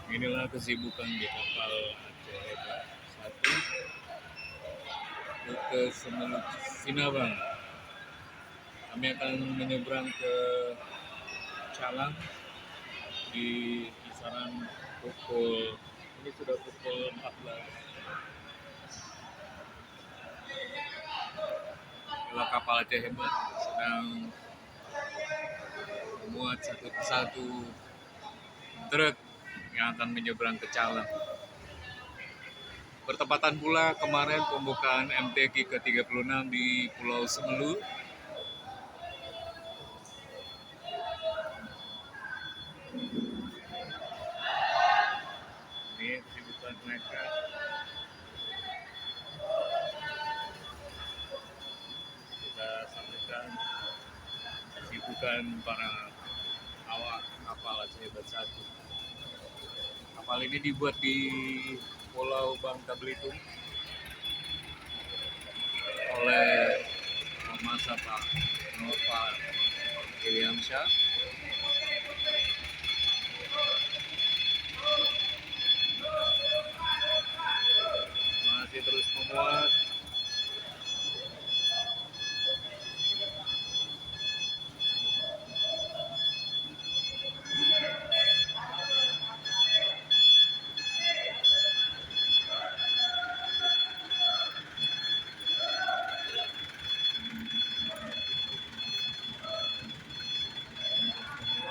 Inilah kesibukan di kapal Aceh Hebat 1 rute Semeru Sinabang. Kami akan menyeberang ke Calang di kisaran pukul, ini sudah pukul 14. Inilah kapal Aceh Hebat sedang memuat satu persatu truk yang akan menyeberang ke Calang. Bertepatan pula kemarin pembukaan MTQ ke-36 di Pulau Semelu. Ini kesibukan mereka. Kita sampaikan kesibukan para awak kapal Aceh Hebat 1. Kapal ini dibuat di Pulau Bangka Belitung oleh masa Pak Nova Iliamsyah. Masih terus memuat.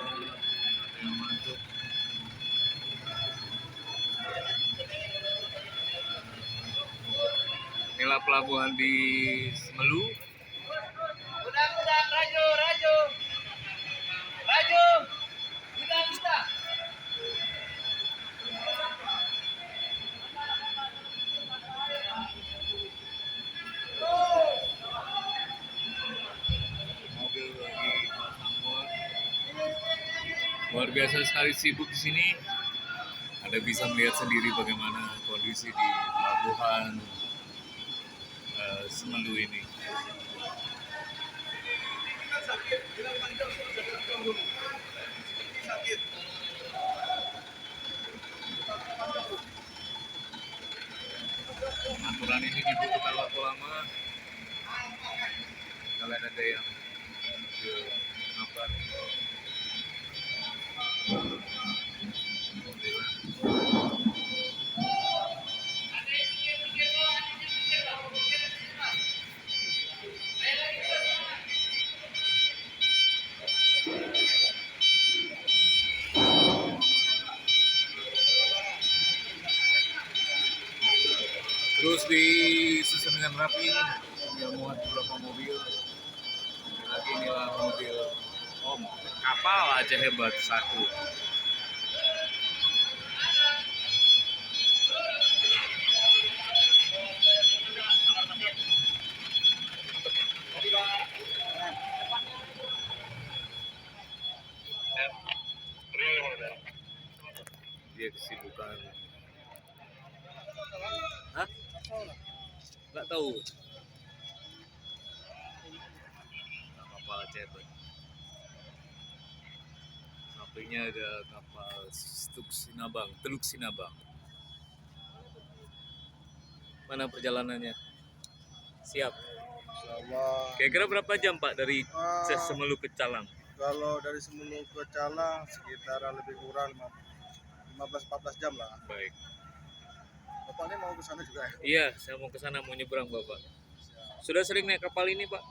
Ada yang masuk. Inilah pelabuhan di Semelu. Udang, raju, raju, raju, udang, udang. Mobil lagi pasang muat. Luar biasa sekali sibuk di sini. Anda bisa melihat sendiri bagaimana kondisi di pelabuhan Semelu ini. Aturan ini dibutuhkan waktu lama. Kalian ada yang ke ngabar. Terus disusun dengan rapi sambil muat beberapa mobil. Lagi inilah mobil kapal Aceh Hebat 1. Dia kesibukan. Hah? Nggak tahu. Kapal Aceh Hebat. Sampingnya ada kapal Teluk Sinabang. Mana perjalanannya? Siap. Insyaallah. Kira-kira berapa jam Pak dari Semelu ke Calang? Kalau dari Semelu ke Calang sekitar lebih kurang 15-14 jam lah. Baik. Bapak ini mau ke sana juga ya? Iya, saya mau ke sana, mau nyebrang Bapak. Sudah sering naik kapal ini Pak?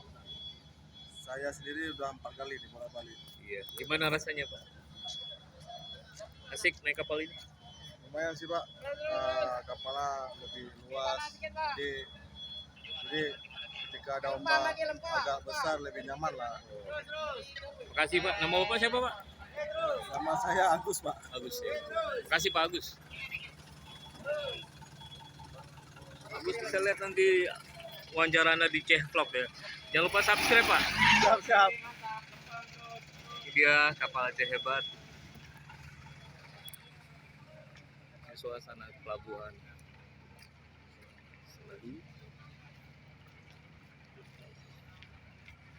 Saya sendiri udah 4 kali di bolak-balik. Iya. Gimana rasanya Pak? Asik naik kapal ini? Lumayan sih Pak, kapalnya lebih luas. Jadi ketika ada ombak agak besar lebih nyaman lah. Makasih Pak. Nama Bapak siapa Pak? Nama saya Agus Pak. Agus ya. Makasih Pak Agus. Agus bisa lihat nanti wawancara Anda di Ceh Vlog ya. Jangan lupa subscribe Pak. Siap-siap. Ini dia kapal Aceh Hebat. Suasana pelabuhan Semelu.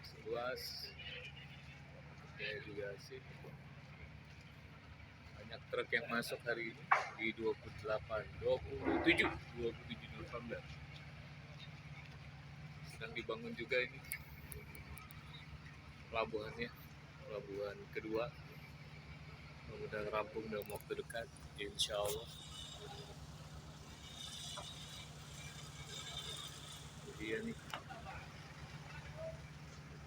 Seluas. Oke juga sih. banyak truk yang masuk hari ini di 27 November. Sedang dibangun juga ini pelabuhannya, pelabuhan kedua. Mudah rampung dalam waktu dekat, insya Allah. Dia nih,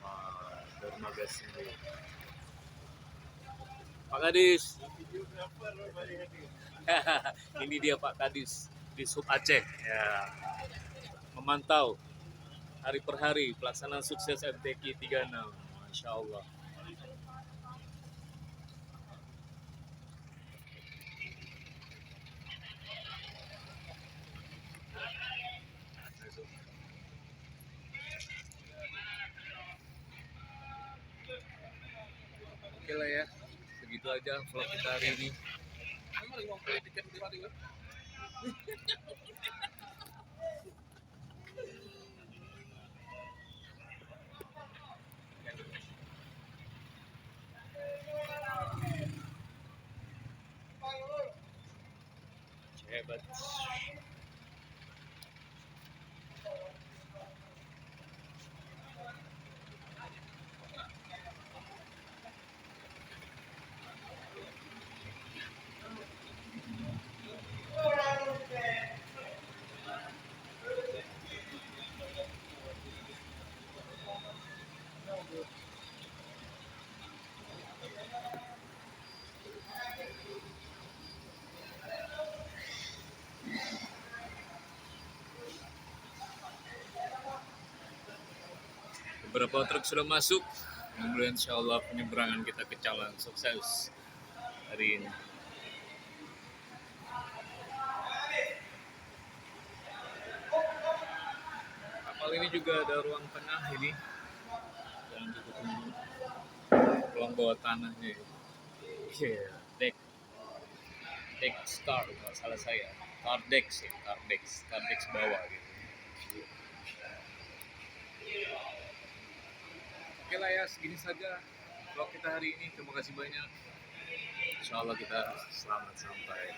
wah, dermaga sini. Pak Kadis, ini dia Pak Kadis di Sub Aceh, ya, memantau hari per hari pelaksanaan sukses MTQ 36, Masya Allah. Oke lah ya, segitu aja vlog kita hari ini. Hebat. Beberapa truk sudah masuk. Kemudian insya Allah penyeberangan kita ke Calang sukses hari ini. Kapal ini juga ada ruang tengah ini, jangan kita tunggu ruang bawah tanahnya. Iya, deck car, kalau salah saya, Cardex ya, Cardex bawah gitu. Oke lah ya, segini saja vlog kita hari ini. Terima kasih banyak. Insya Allah kita selamat sampai.